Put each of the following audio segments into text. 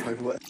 Like what?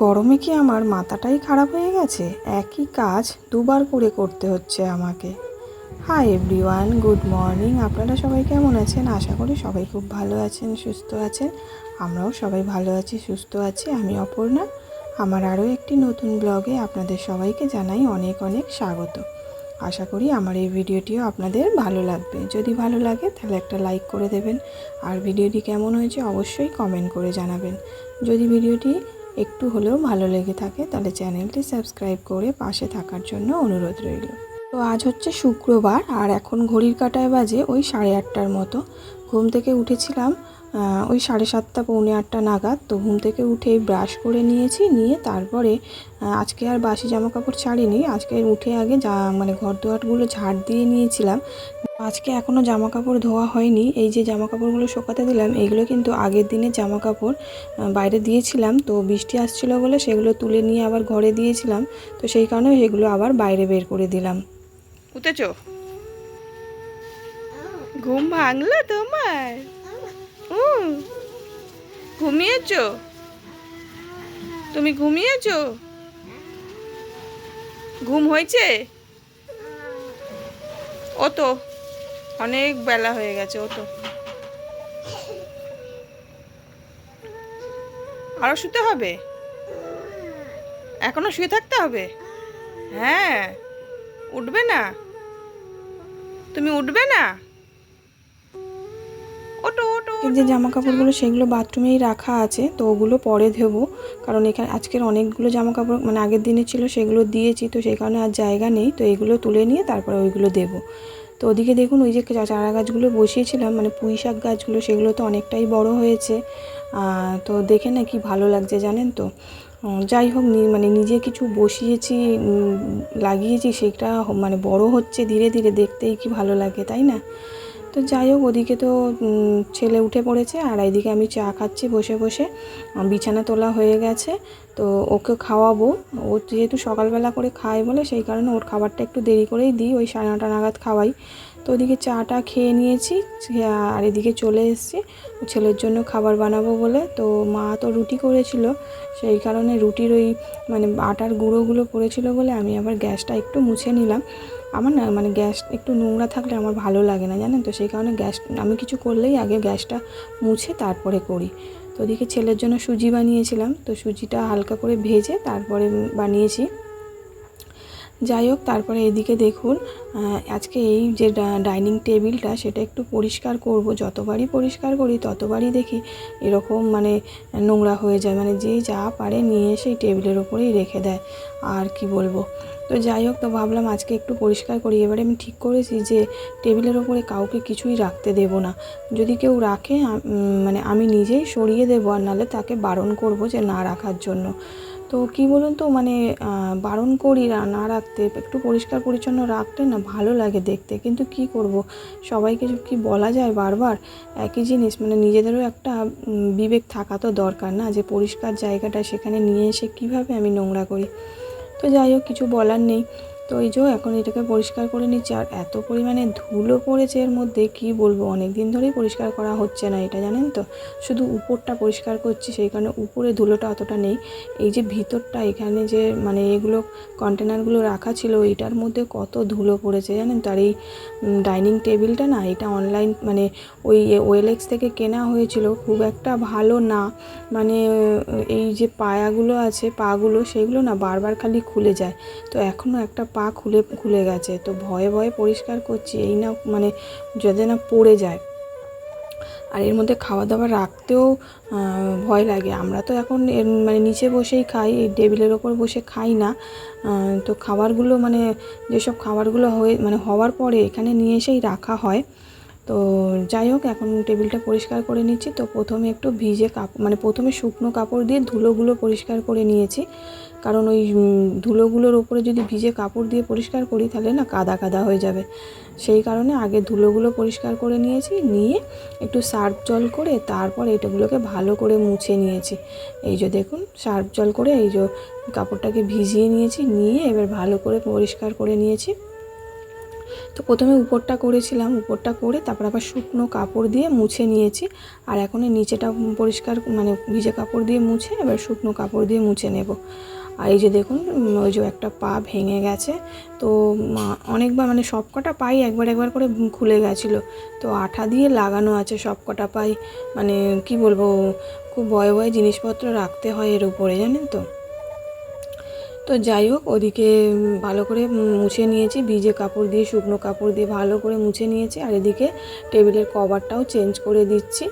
গরমে কি আমার মাথাটাই খারাপ হয়ে গেছে? একই কাজ দুবার করে করতে হচ্ছে আমাকে। Hi everyone, good morning. আপনারা সবাই কেমন আছেন? আশা করি সবাই খুব ভালো আছেন, সুস্থ আছেন। আমরাও সবাই ভালো আছি, সুস্থ আছি। আমি অপর্ণা। আমার আরও একটি নতুন ব্লগে আপনাদের সবাইকে জানাই অনেক অনেক স্বাগত। আশা করি আমার এই ভিডিওটিও আপনাদের ভালো লাগবে। যদি ভালো লাগে তাহলে একটা লাইক করে দেবেন, আর ভিডিওটি কেমন হয়েছে অবশ্যই কমেন্ট করে জানাবেন। যদি ভিডিওটি একটু হলেও ভালো লেগে থাকে তাহলে চ্যানেলটি সাবস্ক্রাইব করে পাশে থাকার জন্য অনুরোধ রইল। তো আজ হচ্ছে শুক্রবার, আর এখন ঘড়ির কাঁটায় বাজে ওই 8:30টার মতো। ঘুম থেকে উঠেছিলাম ওই 7:30 পৌনে 8টা নাগাদ। তো ঘুম থেকে উঠেই ব্রাশ করে নিয়েছি, নিয়ে তারপরে আজকে আর বাসি জামাকাপড় ছাড়িনি। আজকে উঠে আগে ঘর দুয়ারগুলো ঝাড় দিয়ে নিয়েছিলাম। আজকে এখনও জামাকাপড় ধোয়া হয়নি। এই যে জামাকাপড়গুলো শুকাতে দিলাম, এইগুলো কিন্তু আগের দিনের জামাকাপড় বাইরে দিয়েছিলাম। তো বৃষ্টি আসছিল বলে সেগুলো তুলে নিয়ে আবার ঘরে দিয়েছিলাম। তো সেই কারণে সেগুলো আবার বাইরে বের করে দিলাম। উঠেছো? ঘুম ভাঙলো তোমার? ঘুমিয়েছো? তুমি ঘুমিয়েছো? ঘুম হয়েছে? ও তো অনেক বেলা হয়ে গেছে। ও তো আরো শুতে হবে? এখনো শুয়ে থাকতে হবে? হ্যাঁ, উঠবে না? তুমি উঠবে না? ওটো ওটো। যে জামা কাপড়গুলো সেগুলো বাথরুমেই রাখা আছে, তো ওগুলো পরে ধোবো। কারণ এখানে আজকের অনেকগুলো জামা কাপড় আগের দিনে ছিল, সেগুলো দিয়েছি। তো সেই কারণে আর জায়গা নেই। তো এগুলো তুলে নিয়ে তারপরে ওইগুলো দেবো। তো ওদিকে দেখুন, ওই যে চারা গাছগুলো বসিয়েছিলাম, পুঁই শাক গাছগুলো, সেগুলো তো অনেকটাই বড় হয়েছে। তো দেখে না কি ভালো লাগছে জানেন তো। যাই হোক, নিজে কিছু বসিয়েছি, লাগিয়েছি, সেটা বড় হচ্ছে ধীরে ধীরে, দেখতেই কি ভালো লাগে, তাই না? তো যাই হোক, ওদিকে তো ছেলে উঠে পড়েছে, আর এইদিকে আমি চা খাচ্ছি বসে বসে। বিছানা তোলা হয়ে গেছে, তো ওকে খাওয়াবো। ও যেহেতু সকালবেলা করে খায় বলে সেই কারণে ওর খাবারটা একটু দেরি করেই দিই, ওই 9:30 নাগাদ খাওয়াই। তো ওদিকে চাটা খেয়ে নিয়েছি, আর এদিকে চলে এসেছি ছেলের জন্য খাবার বানাবো বলে। তো মা তো রুটি করেছিল, সেই কারণে রুটির ওই আটার গুঁড়োগুলো পড়েছিল বলে আমি আবার গ্যাসটা একটু মুছে নিলাম। আমার না গ্যাস একটু নোংরা থাকলে আমার ভালো লাগে না, জানেন তো। সেই কারণে গ্যাস আমি কিছু করলেই আগে গ্যাসটা মুছে তারপরে করি। তো ওদিকে ছেলের জন্য সুজি বানিয়েছিলাম, তো সুজিটা হালকা করে ভেজে তারপরে বানিয়েছি। যাই হোক, তারপরে এদিকে দেখুন, আজকে এই যে ডাইনিং টেবিলটা সেটা একটু পরিষ্কার করব। যতবারই পরিষ্কার করি ততবারই দেখি এরকম নোংরা হয়ে যায়। যে যা পারে নিয়ে এসে এই টেবিলের ওপরেই রেখে দেয়, আর কি বলবো। তো যাই হোক, তো ভাবলাম আজকে একটু পরিষ্কার করি। এবারে আমি ঠিক করেছি যে টেবিলের ওপরে কাউকে কিছুই রাখতে দেব না। যদি কেউ রাখে আমি নিজেই সরিয়ে দেবো, আর নাহলে তাকে বারণ করব যে না রাখার জন্য। তো কি বলুন তো, বারণ করি না রাখতে। একটু পরিষ্কার পরিচ্ছন্ন রাখলে না ভালো লাগে দেখতে, কিন্তু কি করব, সবাইকে কি বলা যায় বারবার একই জিনিস। নিজেদেরও একটা বিবেক থাকা তো দরকার না, যে পরিষ্কার জায়গাটা সেখানে নিয়ে এসে কিভাবে আমি নোংরা করি। তো যাই হোক, কিছু বলার নেই। তো এই যে এখন এটাকে পরিষ্কার করে নিচ্ছি, আর এত পরিমাণে ধুলো পড়েছে এর মধ্যে, কি বলবো। অনেক দিন ধরেই পরিষ্কার করা হচ্ছে না এটা, জানেন তো। শুধু উপরটা পরিষ্কার করছি, সেই কারণে উপরে ধুলোটা অতটা নেই। এই যে ভিতরটা, এখানে যে এগুলো কন্টেনারগুলো রাখা ছিল, এটার মধ্যে কত ধুলো পড়েছে জানেন তো। আর এই ডাইনিং টেবিলটা না, এটা অনলাইন ওই OLX থেকে কেনা হয়েছিল, খুব একটা ভালো না। এই যে পায়াগুলো আছে, পাগুলো, সেগুলো না বারবার খালি খুলে যায়। তো এখনও একটা পা খুলে গেছে। তো ভয়ে ভয়ে পরিষ্কার করছি, এই না যাতে না পড়ে যায়। আর এর মধ্যে খাওয়া দাওয়া রাখতেও ভয় লাগে। আমরা তো এখন মানে নিচে বসেই খাই, এই টেবিলের ওপর বসে খাই না। তো খাবারগুলো মানে যেসব খাবারগুলো হওয়ার পরে এখানে নিয়ে এসেই রাখা হয়। তো যাই হোক, এখন টেবিলটা পরিষ্কার করে নিচ্ছি। তো প্রথমে একটু ভিজে মানে প্রথমে শুকনো কাপড় দিয়ে ধুলোগুলো পরিষ্কার করে নিয়েছি, কারণ ওই ধুলোগুলোর ওপরে যদি ভিজে কাপড় দিয়ে পরিষ্কার করি তাহলে না কাদা কাদা হয়ে যাবে। সেই কারণে আগে ধুলোগুলো পরিষ্কার করে নিয়েছি, নিয়ে একটু সার্ফ জল করে তারপর এটাগুলোকে ভালো করে মুছে নিয়েছি। এই যে দেখুন, সার্ফ জল করে এই যে কাপড়টাকে ভিজিয়ে নিয়েছি, নিয়ে এবার ভালো করে পরিষ্কার করে নিয়েছি। তো প্রথমে উপরটা করেছিলাম, উপরটা করে তারপর আবার শুকনো কাপড় দিয়ে মুছে নিয়েছি। আর এখন নিচেটা পরিষ্কার মানে ভিজে কাপড় দিয়ে মুছে এবার শুকনো কাপড় দিয়ে মুছে নেব। আর এই যে দেখুন, ওই যে একটা পা ভেঙে গেছে। তো অনেকবার মানে সব কটা পাই একবার করে খুলে গেছিলো। তো আঠা দিয়ে লাগানো আছে সব কটা পাই। মানে কি বলবো, খুব ভয়ে ভয়ে জিনিসপত্র রাখতে হয় এর উপরে, জানেন তো। তো যাই হোক, ওদিকে ভালো করে মুছে নিয়েছি, ভিজে কাপড় দিয়ে শুকনো কাপড় দিয়ে ভালো করে মুছে নিয়েছি। আর এদিকে টেবিলের কভারটাও চেঞ্জ করে দিচ্ছি।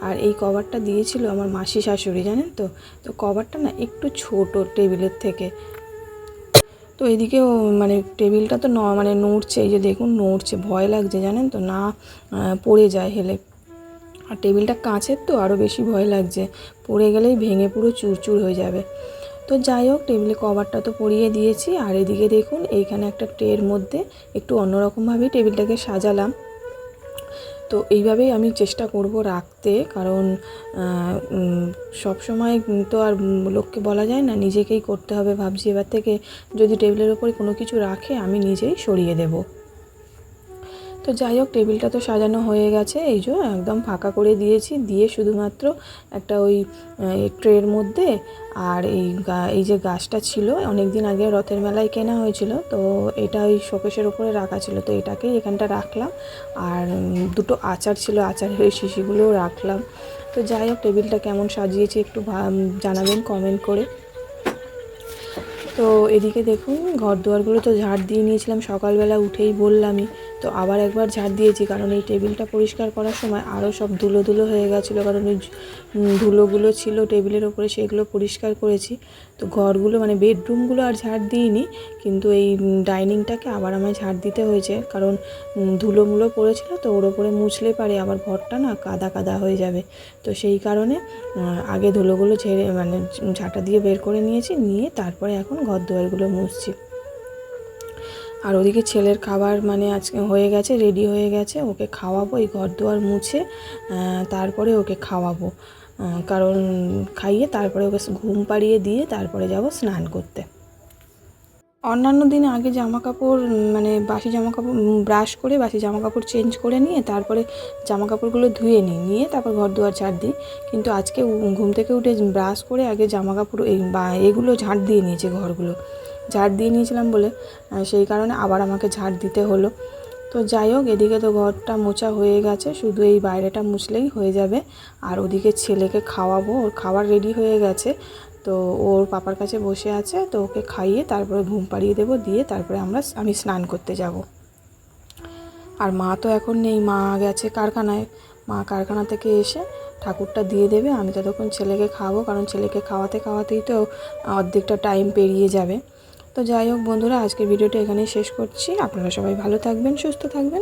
আর এই কভারটা দিয়েছিল আমার মাসি শাশুড়ি, জানেন তো। তো কভারটা না একটু ছোট টেবিলের থেকে। তো এদিকেও মানে টেবিলটা তো মানে নড়ছে, এই যে দেখুন নড়ছে, ভয় লাগছে জানেন তো, না পড়ে যায় হেলে। আর টেবিলটা কাঁচের তো আরও বেশি ভয় লাগছে, পড়ে গেলেই ভেঙে পুরো চুরচুর হয়ে যাবে। তো যাই হোক, টেবিলে কভারটা তো পরিয়ে দিয়েছি। আর এদিকে দেখুন, এইখানে একটা ট্রের মধ্যে একটু অন্যরকমভাবেই টেবিলটাকে সাজালাম। তো এইভাবেই আমি চেষ্টা করব রাখতে, কারণ সব সময় তো আর লোককে বলা যায় না, নিজেকেই করতে হবে। ভাবছি এবার থেকে যদি টেবিলের ওপরে কোনো কিছু রাখে আমি নিজেই সরিয়ে দেব। তো যাই হোক, টেবিলটা তো সাজানো হয়ে গেছে, এই যে একদম ফাঁকা করে দিয়েছি, দিয়ে শুধুমাত্র একটা ওই ট্রের মধ্যে আর এই যে গাছটা ছিল অনেক দিন আগে রথের মেলায় কেনা হয়েছিল, তো এটা ওই শোকেসের উপরে রাখা ছিল, তো এটাকেই এখানটা রাখলাম। আর দুটো আচার ছিল, আচারের শিশিগুলোও রাখলাম। তো যাই হোক, টেবিলটা কেমন সাজিয়েছি একটু জানাবেন কমেন্ট করে। তো এদিকে দেখুন, ঘর দুয়ারগুলো তো ঝাড় দিয়ে নিয়েছিলাম সকালবেলা উঠেই, বললামই। তো আবার একবার ঝাড় দিয়েছি, কারণ এই টেবিলটা পরিষ্কার করার সময় আরও সব ধুলো ধুলো হয়ে গেছিলো, কারণ ওই ধুলোগুলো ছিল টেবিলের ওপরে, সেগুলো পরিষ্কার করেছি। তো ঘরগুলো মানে বেডরুমগুলো আর ঝাড় দিইনি, কিন্তু এই ডাইনিংটাকে আবার আমায় ঝাড় দিতে হয়েছে, কারণ ধুলোমুলো পড়েছিল, তো ওর ওপরে মুছলে পারে আবার ঘরটা না কাদা কাদা হয়ে যাবে। তো সেই কারণে আগে ধুলোগুলো ঝেড়ে মানে ঝাঁটা দিয়ে বের করে নিয়েছি, নিয়ে তারপরে এখন ঘর দুয়ারগুলো মুছছি। আর ওদিকে ছেলের খাবার মানে আজকে হয়ে গেছে, রেডি হয়ে গেছে, ওকে খাওয়াবো এই ঘর দুয়ার মুছে, তারপরে ওকে খাওয়াবো, কারণ খাইয়ে তারপরে ওকে ঘুম পাড়িয়ে দিয়ে তারপরে যাব স্নান করতে। অন্যান্য দিনে আগে জামা কাপড় মানে বাসি জামা কাপড় ব্রাশ করে বাসি জামা কাপড় চেঞ্জ করে নিয়ে তারপরে জামা কাপড়গুলো ধুয়ে নিয়ে তারপর ঘর দুয়ার ঝাড় দিই, কিন্তু আজকে ঘুম থেকে উঠে ব্রাশ করে আগে জামা কাপড় এগুলো ঝাড় দিয়ে নিয়েছে, ঘরগুলো ঝাড় দিয়ে নিয়েছিলাম বলে সেই কারণে আবার আমাকে ঝাড় দিতে হলো। তো যাই হোক, এদিকে তো ঘরটা মোছা হয়ে গেছে, শুধু এই বাইরেটা মুছলেই হয়ে যাবে। আর ওদিকে ছেলেকে খাওয়াবো, ওর খাবার রেডি হয়ে গেছে, তো ওর পাপার কাছে বসে আছে, তো ওকে খাইয়ে তারপরে ঘুম পাড়িয়ে দেবো, দিয়ে তারপরে আমি স্নান করতে যাব। আর মা তো এখন নেই, মা গেছে কারখানায়, মা কারখানা থেকে এসে ঠাকুরটা দিয়ে দেবে, আমি ততক্ষণ ছেলেকে খাওয়াবো, কারণ ছেলেকে খাওয়াতেই তো অর্ধেকটা টাইম পেরিয়ে যাবে। তো যাই হোক বন্ধুরা, আজকের ভিডিওটা এখানেই শেষ করছি। আপনারা সবাই ভালো থাকবেন, সুস্থ থাকবেন।